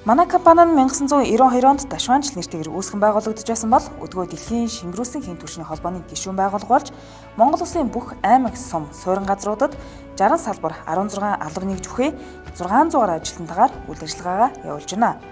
Манай компани нь 1992 онд Дашванч нэртэйгээр үүсгэн байгуулагдаж байсан бол өдгөө дэлхийн шингэрүүлсэн хийн түвшний холбооны гишүүн байгуулга болж Монгол Улсын бүх аймаг, сум, суурин газруудад 60 салбар 16 алба нэгж бүхий 600-аар ажилтнтайгаар үйл ажиллагаагаа явуулж байна.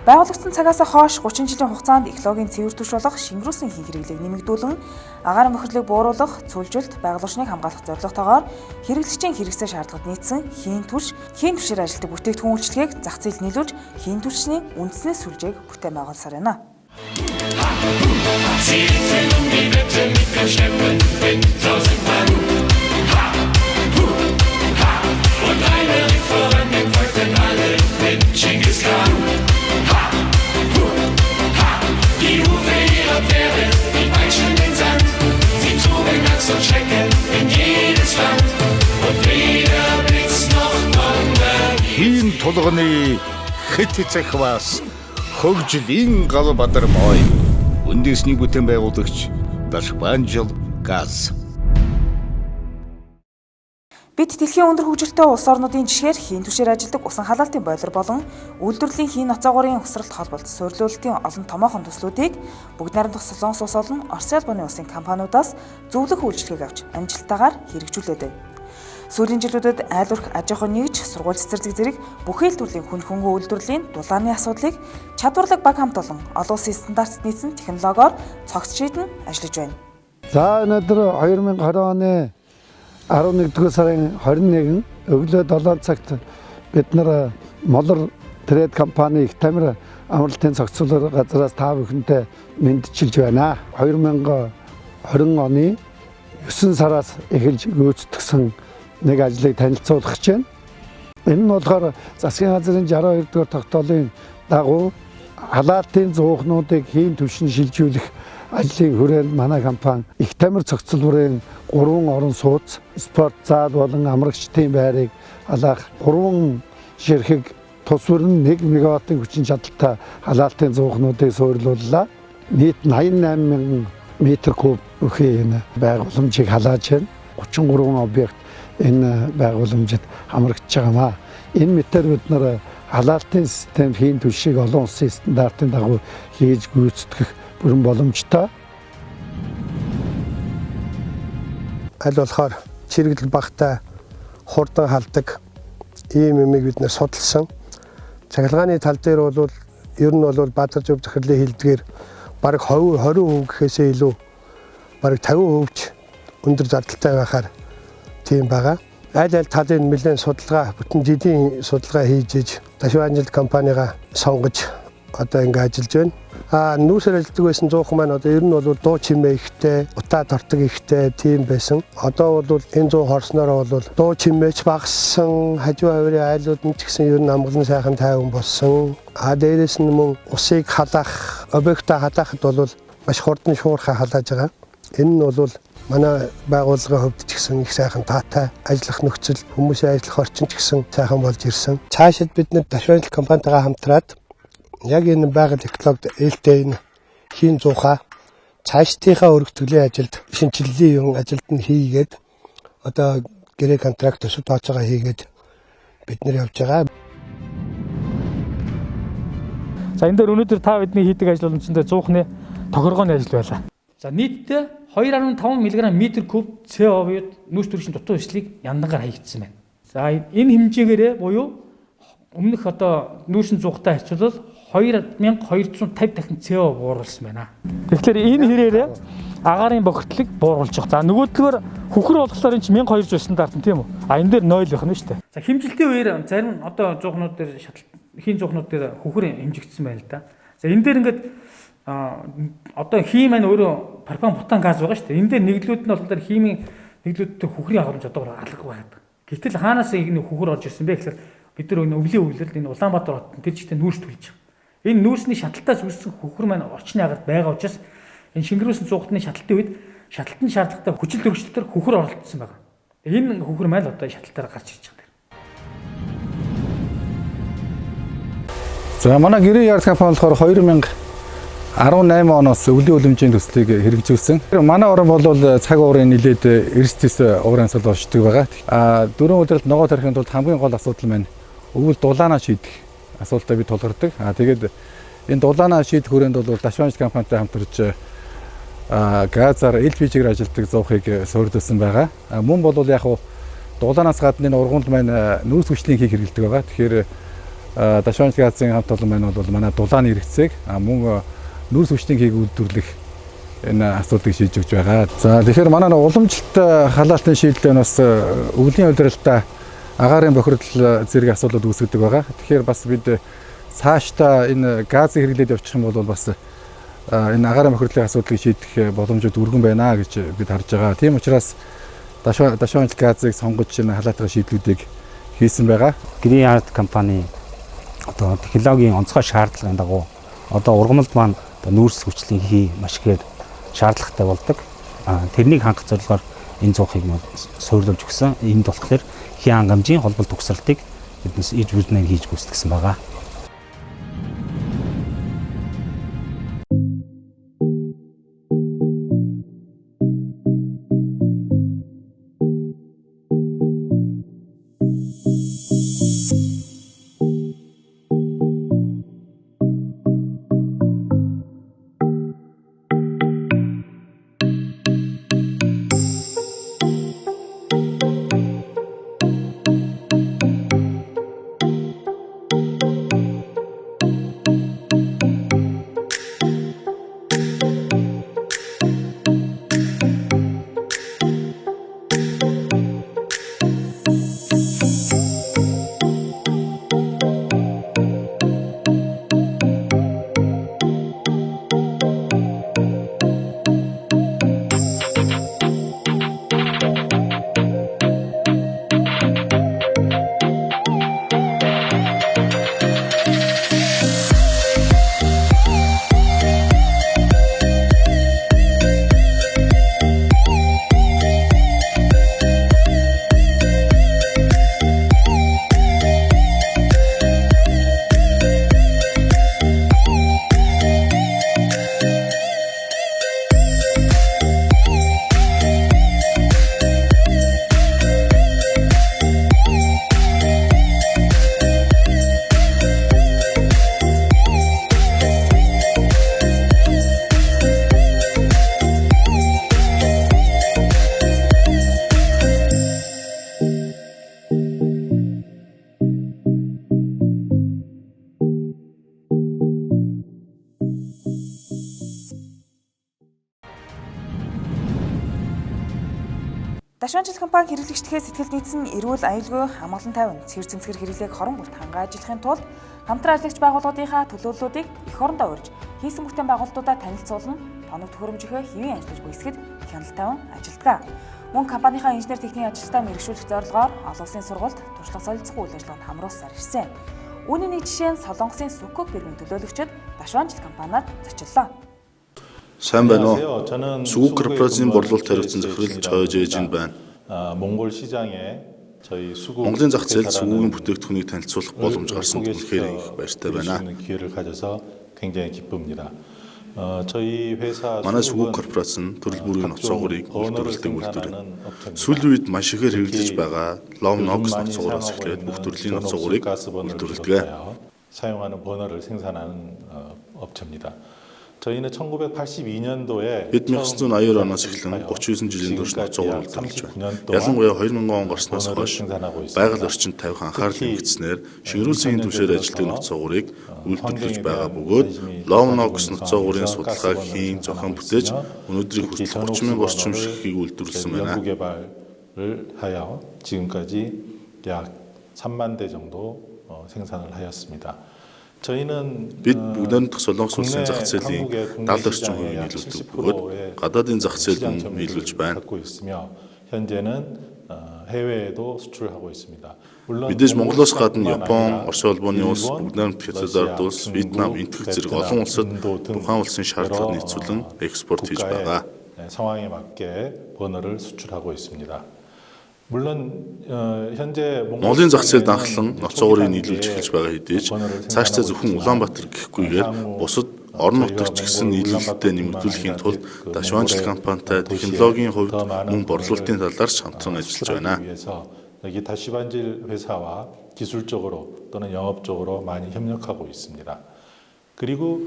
Байгуулагдсан цагаас хойш 30 жилийн хугацаанд экологийн цэвэр түвш болох шингэрүүлсэн хийн хэрэглээг нэмэгдүүлэн агаарын бохирлыг бууруулах, цүлжилт, байгууллагын хамгаалах зорилготойгоор хэрэглэгчийн хэрэгцээ шаардлагад нийцсэн хийн түвшээр ажилтдаг бүтээгдэхүүн үйлчлэгийг зах зээлд нийлүүлж хийн түвшний үндэсний сүлжээг бүтээн байгуулсаар байна. Хийн тулганы хэт захваас хөгжлийн гал бадар мой үндэсний бүтээн байгуулагч Дашванч газ. Бид дэлхийн өндөр хөгжилтэй улс орнуудын жишгээр хийн түвшээр ажилдаг усан халаалтын бойлор болон үйлдвэрлэлийн хийн ноцоогоорын угсралт холболт суурилуулалтын олон томоохон төслүүдийг бүгд найрамдах Солонгос улс болон Орос улбаны улсын компаниудаас зөвлөх үйлчлэгийг авч амжилттайгаар хэрэгжүүлээд байна. Сүүлийн жилүүдэд айл өрх аж ахуйн нэгж, сургууль цэцэрлэг зэрэг бүхий л төрлийн хүн хөнгөн үйлдвэрлэлийн дулааны асуудлыг чадварлаг баг хамт олон олон улсын стандартт нийцсэн технологиор цогц шийдэн ажиллаж байна. За өнөөдөр 2020 оны 11-р сарын 21 өглөө 7 цагт бид нар Молор трейд компани их тамир амралтын зохицуулах газраас та бүхэнтэй мэдчилж байна. 2020 оны 9 сараас эхэлж гүйцэтгсэн нэг ажлыг танилцуулах гэж байна. Энэ нь болохоор засгийн газрын 62 дугаар тогтоолын дагуу халаалтын зуухнуудыг хийн түвшин шилжүүлэх ажлын хүрээнд манай компани их тамир цогцлбарын 3 орон сууц, спорт зал болон амрагчдын байрыг халаах 3 ширхэг тус бүрэн 1 мегаваттын хүчин чадалтай халаалтын зуухнуудыг суурилууллаа. Нийт 88,000 метр куб бүхий энэ байгууламжийг халааж байна. 33 объект энэ байгууламжид хамрагдж байгаамаа. Энэ мэтэр бид нар халаалтын систем хийн түвшийг олон улсын стандартын дагуу хийж гүйцэтгэх бүрэн боломжтой. Аль болохоор чирэгдэл багтай хурдан халдаг ийм юмыг бид нэр судалсан. Цахилгааны тал дээр бол ер нь бол бадарч өв захирлын хилдгээр бараг 20% гэхээсээ илүү бараг 50% өндөр зардалтай байхаар тийм байгаа. Аль талын нэлээд судалгаа, бүтэн жилийн судалгаа хийж Дашванч компанига сонгож одоо ингэ ажиллаж байна. Нүүрсээр ажилладаг байсан 100 маань одоо ер нь бол дуу чимээ ихтэй, утаа тортог ихтэй тийм байсан. Одоо бол энэ 100 хорснороо бол дуу чимээч багассан, хажуу хаврын айлууд нь ч гэсэн ер нь амгалан сайхан тайван болсон. Дээрээс нь мөн усыг халаах, объектаа халаахад бол маш хурдан шуурхай халааж байгаа. Энэ нь бол манай байгууллагын хувьд ч гэсэн их сайхан таатай ажиллах нөхцөл, хүмүүсийн ажиллах орчин ч гэсэн сайхан болж ирсэн. Цаашид бид нэр Дашванч компанитайгаа хамтраад яг энэ байгаль экологид ээлтэй энэ хийн зуухаа цаашдынхаа өргөтгөлийн ажилд шинжилгээний ажилд нь хийгээд одоо гэрээ контракт өсөв тооцоогоо хийгээд бид нэр явж байгаа. За энэ дээр өнөөдөр та бидний хийдэг ажил бол үндсэндээ зуухны тохиргооны ажил байлаа. За нийтдээ 2.5 мг метр куб CO2 нүүрс төрийн дутуу өслийг яндангаар хаягдсан байна. За энэ хэмжээгээрээ буюу өмнөх одоо нүүрсийн зуухтай харьцуулбал 2250 дахин CO бууруулсан байна. Тэгэхээр энэ хэрээрээ агаарын бохирдлыг бууруулж байгаа. За нөгөөдгөр хөхөр болохоор энэ чинь 1200 стандарт тийм үү? Энэ дээр 0 байх нь шүү дээ. За хэмжилтийн үеэр зарим одоо зуухнууд дээр хийн зуухнууд дээр хөхөр хэмжигдсэн байна л да. За энэ дээр ингээд одоо хий маань өөрөө пропан бутан газ байгаа шүү дээ. Энэ дээр нэглүүд нь болохоор химийн нэглүүдтэй хөхрийн агуулмж одоо алга байдаг. Гэтэл хаанаас энэ хөхөр орж ирсэн бэ гэхээр бид нар өвлийн үйлрэл энэ Улаанбаатар хотод тэр жигтэй нүүрс төлж байгаа. Энэ нүүрсний шаталтаас үүссэн хөхөр маань орчны агарт байгаа учраас энэ шингэрүүлсэн цугтны шаталтын үед шаталтын шаардлагатай хүчил дөрвөлтөөр хөхөр оролцсон байгаа. Энэ хөхөр маань одоо шаталтаараа гарч ирж байгаа. За манай гэрээ яард компани болохоор 2018 оноос өвлийн үлэмжийн төслийг хэрэгжүүлсэн. Манай орн бол цаг уурын нэлээд эрсдэс уурын сал болждаг байгаа. 4 өдрөлт ногоо тарихын тулд хамгийн гол асуудал маань өвөл дулаанаа шийдэх. асуудалтай бид тулгардаг. Тэгээд энэ дулаанаа шийдэх хүрээнд бол Дашванж компанитай хамтарч газар LPG-гээр ажилладаг зуухыг суурилсан байгаа. Мөн бол яг хуу дулаанаас гадна энэ ургамал маань нүүрс хүчлийн хийг хэрэглэдэг байгаа. Тэгэхээр Дашванж газрын хамт олон маань бол манай дулааны хэрэгцээг мөн нүүрс хүчлийн хийг үйлдвэрлэх энэ асуудлыг шийдэж өгч байгаа. За тэгэхээр манай уламжлалт халаалтын шийдлээ бас өвлийн удирдалтаа агаарын бохирдол зэрэг асуудлууд үүсгэдэг байгаа. Тэгэхээр бас бид цаашдаа энэ газыг хэрэглээд явчих юм бол бас энэ агаарын бохирдлын асуудлыг шийдэх боломжууд өргөн байна гэж бид харж байгаа. Тийм учраас Дашванж газыг сонгож энэ халаатгын шийдлүүдийг хийсэн байгаа. Green Art компани одоо технологийн онцгой шаардлагын дагуу одоо ургамалд маань нүүрс хүчлийн хий маш ихээр шаардлагатай болдог. Тэрнийг хангах зорилгоор энэ зуухыг суурилж өгсөн. Энд болохоор хий хангамжийн холболт төгсрөлтийг биднес иж бүзнээр хийж гүйцэтгэсэн байгаа. Дашванж компани хэрэглэгчдээс сэтгэл нийцсэн эрүүл аюулгүй амгалан тайван цэвэр цэмцгэр хэрэглээг хорон бүрт хангаа ажиллахын тулд хамтран ажиллагч байгууллагуудынхаа төлөвлөлүүдийг эх орондоо урьж хийсэн бүтээн байгууллагуудаа танилцуулан тоног төхөөрөмжийнхөө хэвийн ажиллаж буйсгэд хяналт тавин ажилтгаа. Мөн компанийнхаа инженер техникийн ажилтнаа мэргэшүүлэх зорилгоор олон улсын сургуульд туршлага солилцох үйл ажиллагаанд хамруулсаар ирсэн. Үүний нэг жишээ нь Солонгосын Сүкөк фирмийн төлөөлөгчид Дашванж компаниар зочлоо. Сайн байна уу? Сүгүк корпорацийн борлуулалт хариуцсан захирал Чойж Эжин байна. Монголын зах зээлд сүгүүгийн бүтээгдэхүүнийг танилцуулах боломж гарсан үнэхээр их баяртай байна. Манай сүгүүг корпорац нь төрөл бүрийн ноцоогоорыг үйлдвэрлэдэг үйлдвэр. Сүүлийн үед маш ихээр хэрэглэж байгаа Lownox ноцоогоороос эхлээд бүх төрлийн ноцоогоорыг үйлдвэрлэдэг. 사용하는 버너를 생산하는 업체입니다. 저희는 1982년도에 бид 1980 оноос эхлэн 39 жилийн турш ноцоогоор үйлдвэрлэж байна. Ялангуяа 2000 он гарснаас хойш байгаль орчинд тавих анхаарал хэмжснээр шингэрүүлсэн түвшээр ажилладаг ноцоогоорыг үйлдвэрлэж байгаа бөгөөд Lownox ноцоогоорын судалгааг хийн зохион бүтээж өнөөдрийг хүртэл 30,000 орчим ширхгийг үйлдвэрлэсэн байна. 개발을 하여 지금까지 약 3만 대 정도 생산을 하였습니다. 저희는 бид бүгдээрх Солонгос улсын зах зээлийн 70 орчим хувийг нийлүүлдэг бөгөөд гадаадын зах зээлд нийлүүлж байна. 현재는 해외에도 수출하고 있습니다. Мэдээж Монголоос гадна Япон, Орос улбооны улс, Бүгд Федералд улс, Вьетнам, энтгэх зэрэг олон улсад тухайн улсын шаардлагыг нийцүүлэн экспорт хийж байгаа. 상황에 맞게 버너를 수출하고 있습니다. 물론 현재 Монголын зах зээлд анхлан ноцоогоорыг нийлүүлж эхэлж байгаа хэдий ч цаашдаа зөвхөн Улаанбаатар гэхгүйгээр бусад орон нутагт ч гэсэн нийлүүлэлтэд нэмэгдүүлэхийн тулд Дашванж компанитай технологийн хувьд мөн борлуулалтын талаар ч хамтран ажиллаж байна. 여기 다시반질 회사와 기술적으로 또는 영업적으로 많이 협력하고 있습니다. 그리고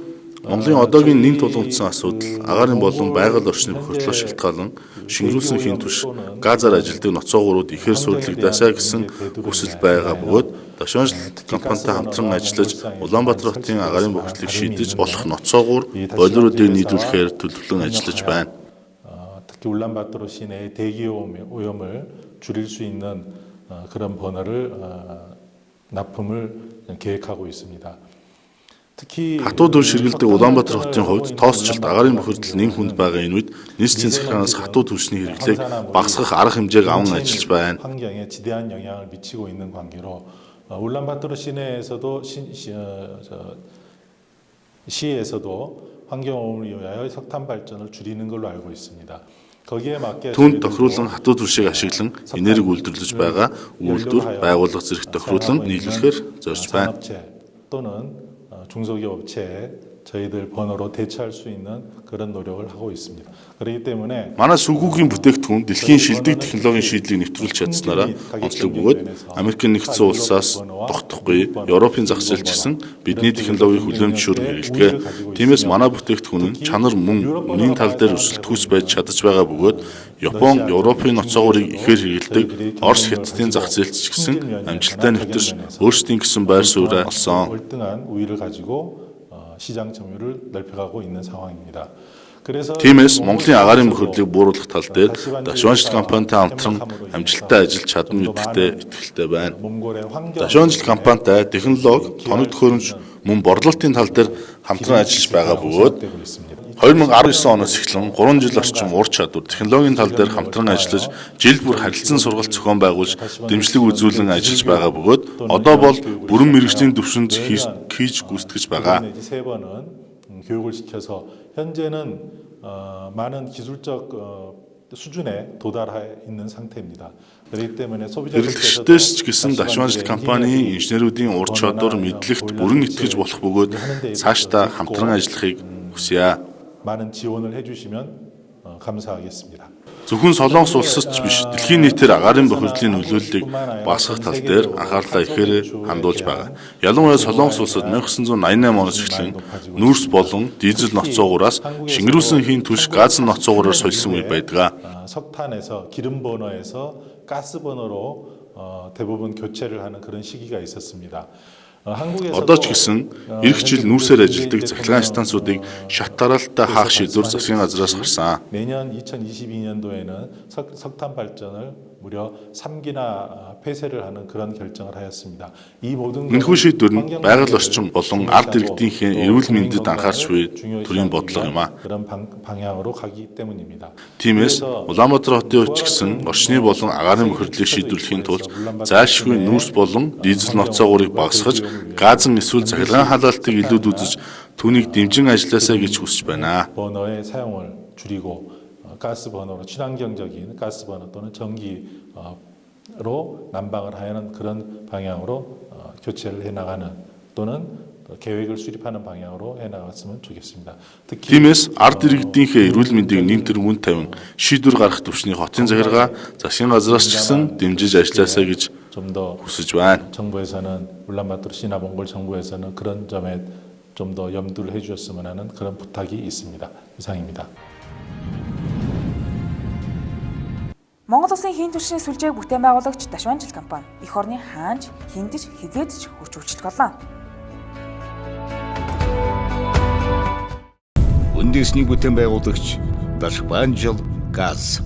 Монголын одоогийн нийт тулгымдсан асуудал, агаарын болон байгаль орчны бохирдлоо шалтгаалan шингэрүүлсэн хийн түвш газар ажилтдаг ноцоогуурууд ихээр суурилагдасаа гэсэн хүсэл байгаа бөгөөд Дашванжил компанитай хамтран ажиллаж Улаанбаатар хотын агаарын бохирдлыг шийдэж болох ноцоогуур бойлеруудыг нийлүүлэхээр төлөвлөн ажиллаж байна. 특히 울란바토르 시내의 대기 오염을 줄일 수 있는 그런 버너를 납품을 계획하고 있습니다. 특히 Хатуу төвш хэрэгэлдэг Улаанбаатар хотын хувьд тоосчлт агаарын бохирдол нэн хүнд байгаа энэ үед нийслэлийн захиранаас хатуу төвшний хэрэглээг багасгах арга хэмжээг аван ажиллаж байна. 환경에 지대한 영향을 미치고 있는 관계로 울란바토르 시내에서도 시에서도 환경오염을 위하여 석탄 발전을 줄이는 걸로 알고 있습니다. 거기에 맞게 Түүнд тохируулан хатуу түвшийг ашиглан энерги үйлдвэрлэж байгаа үйлдвэр байгууллага зэрэг тохируулан нийлүүлэхээр зорж байна. 산업체 또는 중소기업 업체에 저희들 번호로 대체할 수 있는 그런 노력을 하고 있습니다. 그렇기 때문에 Манай сүгүүгийн бүтээгдэхүүн дэлхийн шилдэг технологийн шийдлийг нэвтрүүлж чадсанараа онцлог бөгөөд Америкийн нэгдсэн улсаас тогтохгүй Европын зах зээл ч гэсэн бидний технологиг хүлээмжшүүр хэрэглэдэг. Тиймээс манай бүтээгдэхүүн нь чанар мөн үнийн тал дээр өсөлтгүйс байж чадаж байгаа бөгөөд Япон, Европын ноцоогуурыг ихээр хэрэглэдэг Орос, Хятадын зах зээлч ч гэсэн амжилттай нэвтэрч өөрсдийн гэсэн байр сууриа олсон. 월등한 우위를 가지고 시장 점유율을 넓혀가고 있는 상황입니다. Тиймээс Монголын агаарын бохирдлыг бууруулах тал дээр Дашванжил компанитай хамтран амжилттай ажиллаж чадна гэдэгтээ итгэлтэй байна. Дашванжил компанитай технологи, тоног төхөөрөмж, мөн борлуулалтын тал дээр хамтран ажиллаж байгаа бөгөөд 2019 оноос эхлэн 3 жил орчим ур чадвар технологийн тал дээр хамтран ажиллаж жил бүр харилцан сургалт зохион байгуулж дэмжлэг үзүүлэн ажиллаж байгаа бөгөөд одоо бол бүрэн мэргэжлийн түвшинд хийж гүйцэтгэж байгаа. 세 번은 교육을 시켜서 현재는 많은 기술적 수준에 도달해 있는 상태입니다. 그렇기 때문에 소비자들께서 Хэрэглэгчдээс ч гэсэн Дашванжил компанийн инженеруудын ур чадвар мэдлэгт бүрэн итгэж болох бөгөөд цаашдаа хамтран ажиллахыг хүсье. 많은 지원을 해주시면 감사하겠습니다. Зөвхөн Солонгос улсад ч биш, дэлхийн нийтээр агаарын бохирдлын нөлөөллийг багасгах тал дээр анхаарлаа ихээр хандуулж байгаа. Ялангуяа Солонгос улсад 1988 оноос эхлэн нүүрс болон дизель ноцоогуураас шингэрүүлсэн хийн түвш газ ноцоогуураар солисон үе байдаг. 석탄에서 기름 버너에서 가스 버너로 대부분 교체를 하는 그런 시기가 있었습니다. Одоо ч гэсэн эх жил нүүрсээр ажилладаг цахилгаан станцуудыг шат дараалттай хаах шийдвэр засгийн газраас гарсан. 내년 2022년도에는 석탄 발전을 무려 3기나 폐쇄를 하는 그런 결정을 하였습니다. 이 모든 Энэхүү шийдвэр нь байгаль орчин болон ард иргэдийнхээ эрүүл мэндэд анхаарч буй төрийн бодлого юм а. 그런 방향으로 가기 때문입니다. Тиймээс Улаанбаатар хотын хувьд ч гэсэн орчны болон агаарын бохирдлыг шийдвэрлэхийн тулд зайлшгүй нүүрс болон дизель ноцоогуурыг багасгаж газан эсвэл цахилгаан халаалтыг илүүд үзэж түүнийг дэмжин ажилласаа гэж хүсэж байна. 버너의 사용을 줄이고 가스 버너로 친환경적인 가스 버너 또는 전기로 난방을 하는 그런 방향으로 교체를 해나가는 또는 계획을 수립하는 방향으로 해나갔으면 좋겠습니다. 특히 Тиймээс ард иргэдийнхээ эрүүл мэндийг нэмтэр мөн тавин шийдвэр гаргах төвчний хотын захиргаа засгийн газраас ч гэсэн дэмжиж ажилласаа гэж 좀 더 хүсэж байна. 정부에서는 울란바토르 시나 몽골 정부에서는 그런 점에 좀 더 염두를 해주셨으면 하는 그런 부탁이 있습니다. 이상입니다. Монгол Улсын хийн түвшний сүлжээг бүтээн байгуулагч Дашванжил компани эх орны хаанч, хиндэж, хизээдж хурж үйлчлэх болно. Үндэсний бүтээн байгуулагч Дашванжил газ